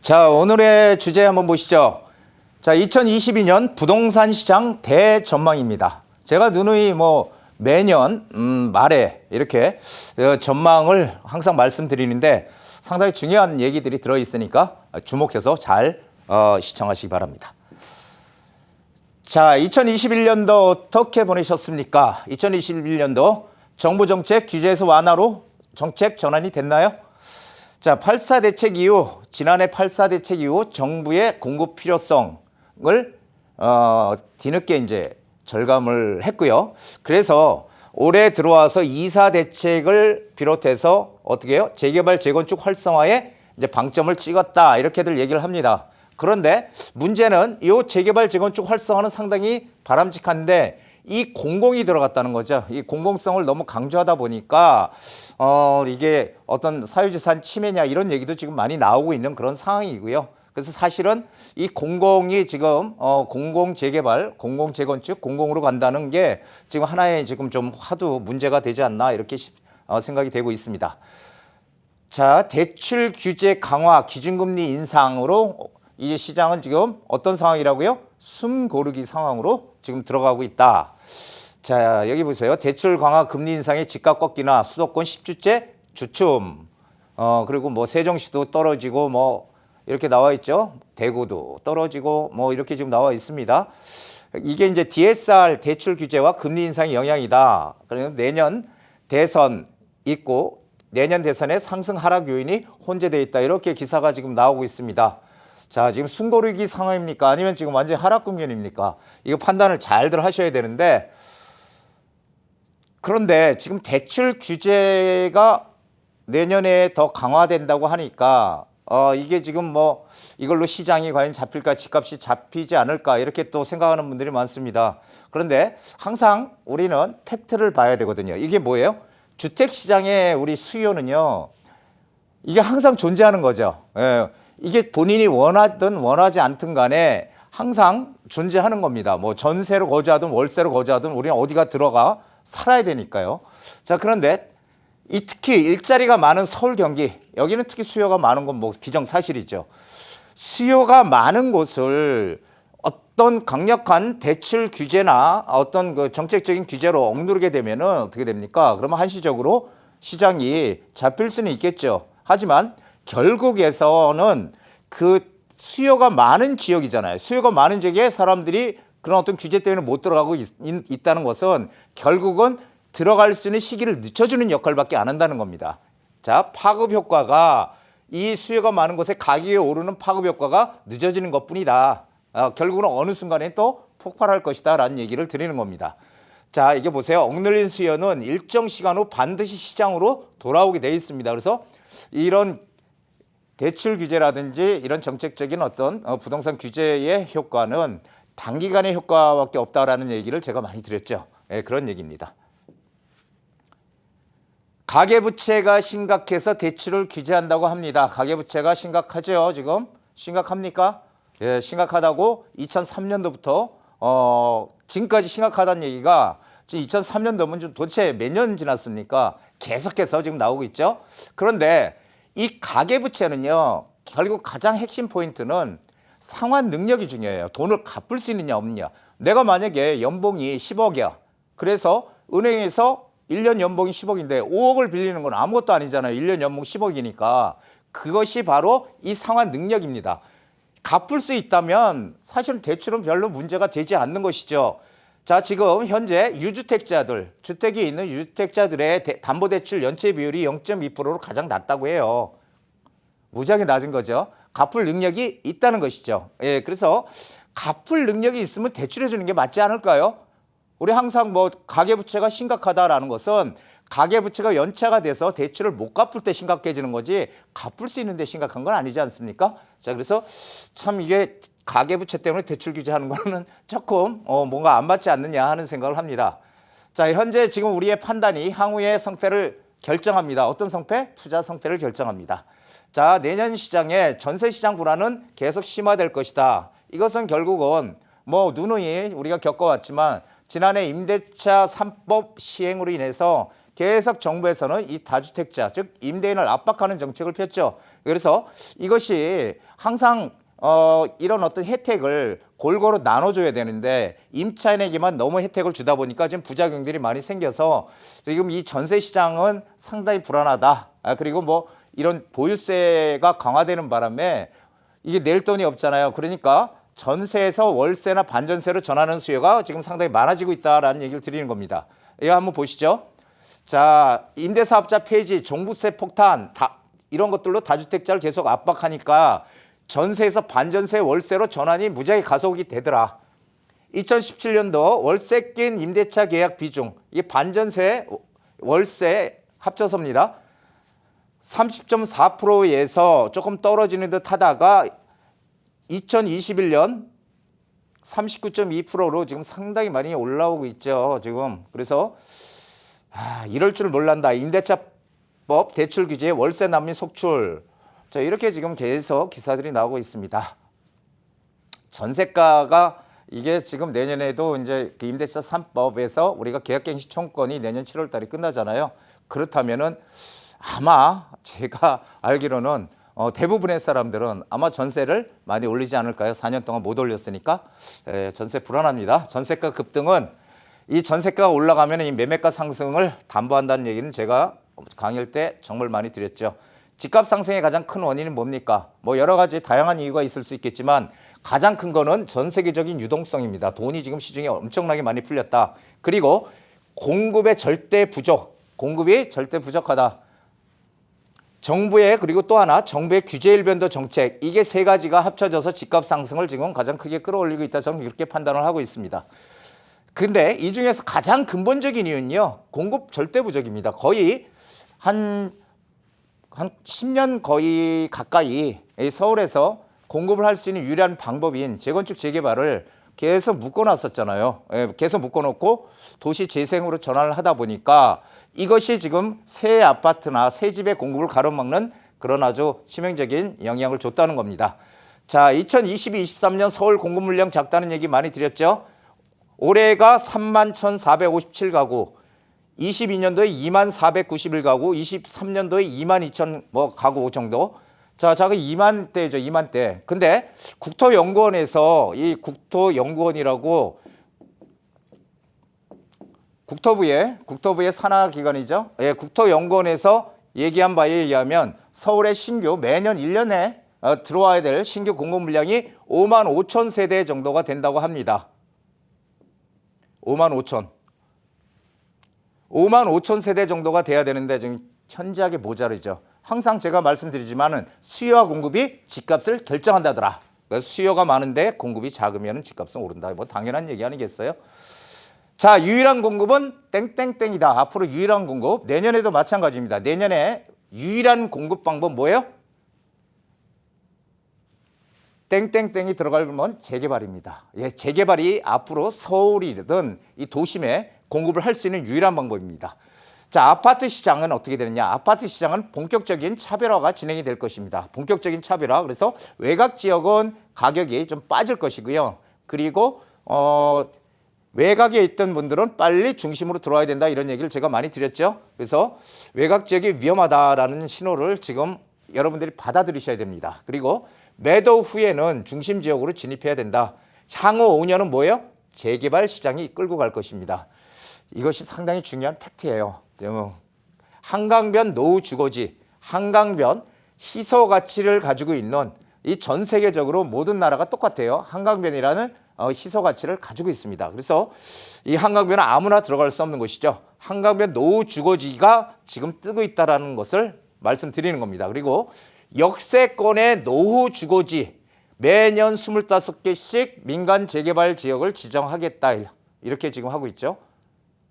자, 오늘의 주제 한번 보시죠. 자, 2022년 부동산 시장 대전망입니다. 제가 누누이 매년 말에 이렇게 전망을 항상 말씀드리는데 상당히 중요한 얘기들이 들어있으니까 주목해서 잘 시청하시기 바랍니다. 자, 2021년도 어떻게 보내셨습니까? 2021년도 정부 정책 규제에서 완화로 정책 전환이 됐나요? 자, 8.4 대책 이후, 지난해 8.4 대책 이후 정부의 공급 필요성을 뒤늦게 이제 절감을 했고요. 그래서 올해 들어와서 2.4 대책을 비롯해서 어떻게 해요? 재개발, 재건축 활성화에 이제 방점을 찍었다. 이렇게들 얘기를 합니다. 그런데 문제는 이 재개발, 재건축 활성화는 상당히 바람직한데 이 공공이 들어갔다는 거죠. 이 공공성을 너무 강조하다 보니까 이게 어떤 사유재산 침해냐 이런 얘기도 지금 많이 나오고 있는 그런 상황이고요. 그래서 사실은 이 공공이 지금 공공재개발, 공공재건축, 공공으로 간다는 게 지금 하나의 지금 좀 화두 문제가 되지 않나 이렇게 생각이 되고 있습니다. 자, 대출 규제 강화, 기준금리 인상으로 이 시장은 지금 어떤 상황이라고요? 숨 고르기 상황으로 지금 들어가고 있다. 자, 여기 보세요. 대출 강화, 금리 인상의 집값 꺾기나 수도권 10주째 주춤. 그리고 세종시도 떨어지고 이렇게 나와 있죠. 대구도 떨어지고 이렇게 지금 나와 있습니다. 이게 이제 DSR 대출 규제와 금리 인상의 영향이다. 그래서 내년 대선 있고 내년 대선에 상승 하락 요인이 혼재되어 있다. 이렇게 기사가 지금 나오고 있습니다. 자, 지금 숨고르기 상황입니까? 아니면 지금 완전히 하락 국면입니까? 이거 판단을 잘들 하셔야 되는데, 그런데 지금 대출 규제가 내년에 더 강화된다고 하니까 이게 지금 이걸로 시장이 과연 잡힐까, 집값이 잡히지 않을까 이렇게 또 생각하는 분들이 많습니다. 그런데 항상 우리는 팩트를 봐야 되거든요. 이게 뭐예요? 주택시장의 우리 수요는요, 이게 항상 존재하는 거죠. 예. 이게 본인이 원하든 원하지 않든 간에 항상 존재하는 겁니다. 전세로 거주하든 월세로 거주하든 우리는 어디가 들어가 살아야 되니까요. 자, 그런데 특히 일자리가 많은 서울, 경기 여기는 특히 수요가 많은 건 기정사실이죠. 수요가 많은 곳을 어떤 강력한 대출 규제나 어떤 그 정책적인 규제로 억누르게 되면은 어떻게 됩니까? 그러면 한시적으로 시장이 잡힐 수는 있겠죠. 하지만 결국에서는 그 수요가 많은 지역이잖아요. 수요가 많은 지역에 사람들이 그런 어떤 규제 때문에 못 들어가고 있다는 것은 결국은 들어갈 수 있는 시기를 늦춰주는 역할밖에 안 한다는 겁니다. 자, 파급 효과가 이 수요가 많은 곳에 가격이 오르는 파급 효과가 늦어지는 것뿐이다. 결국은 어느 순간에 또 폭발할 것이다 라는 얘기를 드리는 겁니다. 자, 이게 보세요. 억눌린 수요는 일정 시간 후 반드시 시장으로 돌아오게 돼 있습니다. 그래서 이런 대출 규제라든지 이런 정책적인 어떤 부동산 규제의 효과는 단기간의 효과밖에 없다라는 얘기를 제가 많이 드렸죠. 네, 그런 얘기입니다. 가계부채가 심각해서 대출을 규제한다고 합니다. 가계부채가 심각하죠, 지금? 심각합니까? 예, 심각하다고 2003년도부터 지금까지 심각하다는 얘기가 지금 2003년도면 도대체 몇 년 지났습니까? 계속해서 지금 나오고 있죠. 그런데 이 가계부채는요, 결국 가장 핵심 포인트는 상환 능력이 중요해요. 돈을 갚을 수 있느냐 없느냐. 내가 만약에 연봉이 10억이야. 그래서 은행에서 1년 연봉이 10억인데 5억을 빌리는 건 아무것도 아니잖아요. 1년 연봉 10억이니까. 그것이 바로 이 상환 능력입니다. 갚을 수 있다면 사실은 대출은 별로 문제가 되지 않는 것이죠. 자, 지금 현재 유주택자들, 주택이 있는 유주택자들의 담보대출 연체 비율이 0.2%로 가장 낮다고 해요. 무지하게 낮은 거죠. 갚을 능력이 있다는 것이죠. 예, 그래서 갚을 능력이 있으면 대출해 주는 게 맞지 않을까요? 우리 항상 가계부채가 심각하다라는 것은 가계부채가 연체가 돼서 대출을 못 갚을 때 심각해지는 거지 갚을 수 있는데 심각한 건 아니지 않습니까? 자, 그래서 참 이게 가계부채 때문에 대출 규제하는 거는 조금 뭔가 안 맞지 않느냐 하는 생각을 합니다. 자, 현재 지금 우리의 판단이 향후의 성패를 결정합니다. 어떤 성패? 투자 성패를 결정합니다. 자, 내년 시장에 전세 시장 불안은 계속 심화될 것이다. 이것은 결국은 누누이 우리가 겪어왔지만 지난해 임대차 3법 시행으로 인해서 계속 정부에서는 이 다주택자, 즉 임대인을 압박하는 정책을 폈죠. 그래서 이것이 항상 이런 어떤 혜택을 골고루 나눠줘야 되는데 임차인에게만 너무 혜택을 주다 보니까 지금 부작용들이 많이 생겨서 지금 이 전세 시장은 상당히 불안하다. 그리고 뭐 이런 보유세가 강화되는 바람에 이게 낼 돈이 없잖아요. 그러니까 전세에서 월세나 반전세로 전하는 수요가 지금 상당히 많아지고 있다라는 얘기를 드리는 겁니다. 이거 한번 보시죠. 자, 임대사업자 폐지, 종부세 폭탄 이런 것들로 다주택자를 계속 압박하니까 전세에서 반전세 월세로 전환이 무지하게 가속이 되더라. 2017년도 월세 낀 임대차 계약 비중, 이 반전세 월세 합쳐서입니다. 30.4%에서 조금 떨어지는 듯 하다가 2021년 39.2%로 지금 상당히 많이 올라오고 있죠. 지금. 그래서 이럴 줄 몰란다. 임대차법 대출 규제 월세 난민 속출. 자, 이렇게 지금 계속 기사들이 나오고 있습니다. 전세가가 이게 지금 내년에도 이제 그 임대차 3법에서 우리가 계약갱신 청구권이 내년 7월 달에 끝나잖아요. 그렇다면은 아마 제가 알기로는 대부분의 사람들은 아마 전세를 많이 올리지 않을까요? 4년 동안 못 올렸으니까. 전세 불안합니다. 전세가 급등은 이 전세가가 올라가면 이 매매가 상승을 담보한다는 얘기는 제가 강의할 때 정말 많이 드렸죠. 집값 상승의 가장 큰 원인은 뭡니까? 뭐 여러 가지 다양한 이유가 있을 수 있겠지만 가장 큰 거는 전 세계적인 유동성입니다. 돈이 지금 시중에 엄청나게 많이 풀렸다. 그리고 공급의 절대 부족, 공급이 절대 부족하다. 정부의 그리고 또 하나 정부의 규제 일변도 정책, 이게 세 가지가 합쳐져서 집값 상승을 지금 가장 크게 끌어올리고 있다. 저는 이렇게 판단을 하고 있습니다. 근데 이 중에서 가장 근본적인 이유는요, 공급 절대 부족입니다. 거의 한 10년 거의 가까이 서울에서 공급을 할 수 있는 유일한 방법인 재건축 재개발을 계속 묶어놨었잖아요. 계속 묶어놓고 도시 재생으로 전환을 하다 보니까 이것이 지금 새 아파트나 새 집의 공급을 가로막는 그런 아주 치명적인 영향을 줬다는 겁니다. 자, 2022-23년 서울 공급 물량 작다는 얘기 많이 드렸죠. 올해가 31,457가구, 22년도에 2491가구, 23년도에 22,000 가구 정도. 자, 그 2만대죠, 2만대. 근데 국토연구원에서 이 국토연구원이라고 국토부의 산하기관이죠. 국토연구원에서 얘기한 바에 의하면 서울의 신규 매년 1년에 들어와야 될 신규 공급 물량이 5만 5천 세대 정도가 된다고 합니다. 5만 5천 세대 정도가 돼야 되는데 지금 현저하게 모자르죠. 항상 제가 말씀드리지만은 수요와 공급이 집값을 결정한다더라. 그래서 수요가 많은데 공급이 작으면 집값은 오른다. 뭐 당연한 얘기 아니겠어요? 자, 유일한 공급은 땡땡땡이다. 앞으로 유일한 공급, 내년에도 마찬가지입니다. 내년에 유일한 공급 방법 뭐예요? 땡땡땡이 들어가면 재개발입니다. 재개발이 앞으로 서울이든 이 도심에 공급을 할 수 있는 유일한 방법입니다. 자, 아파트 시장은 어떻게 되느냐? 아파트 시장은 본격적인 차별화가 진행이 될 것입니다. 본격적인 차별화. 그래서 외곽 지역은 가격이 좀 빠질 것이고요. 그리고 외곽에 있던 분들은 빨리 중심으로 들어와야 된다, 이런 얘기를 제가 많이 드렸죠. 그래서 외곽 지역이 위험하다라는 신호를 지금 여러분들이 받아들이셔야 됩니다. 그리고 매도 후에는 중심 지역으로 진입해야 된다. 향후 5년은 뭐예요? 재개발 시장이 끌고 갈 것입니다. 이것이 상당히 중요한 팩트예요. 한강변 노후 주거지, 한강변 희소 가치를 가지고 있는 이 전 세계적으로 모든 나라가 똑같아요. 한강변이라는 희소 가치를 가지고 있습니다. 그래서 이 한강변은 아무나 들어갈 수 없는 곳이죠. 한강변 노후 주거지가 지금 뜨고 있다는 것을 말씀드리는 겁니다. 그리고 역세권의 노후 주거지 매년 25개씩 민간 재개발 지역을 지정하겠다, 이렇게 지금 하고 있죠.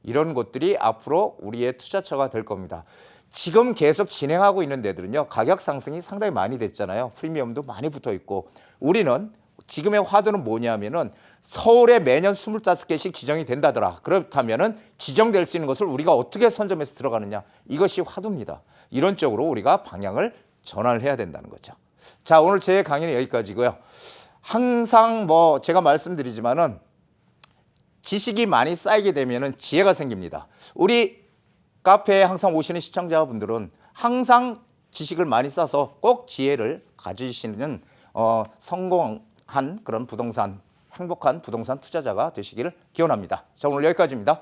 이런 곳들이 앞으로 우리의 투자처가 될 겁니다. 지금 계속 진행하고 있는 데들은요, 가격 상승이 상당히 많이 됐잖아요. 프리미엄도 많이 붙어 있고. 우리는 지금의 화두는 뭐냐면은 서울에 매년 25개씩 지정이 된다더라. 그렇다면은 지정될 수 있는 것을 우리가 어떻게 선점해서 들어가느냐, 이것이 화두입니다. 이런 쪽으로 우리가 방향을 전환을 해야 된다는 거죠. 자, 오늘 제 강의는 여기까지고요. 항상 제가 말씀드리지만은 지식이 많이 쌓이게 되면은 지혜가 생깁니다. 우리 카페에 항상 오시는 시청자분들은 항상 지식을 많이 써서 꼭 지혜를 가지시는 성공한 그런 부동산 행복한 부동산 투자자가 되시기를 기원합니다. 자, 오늘 여기까지입니다.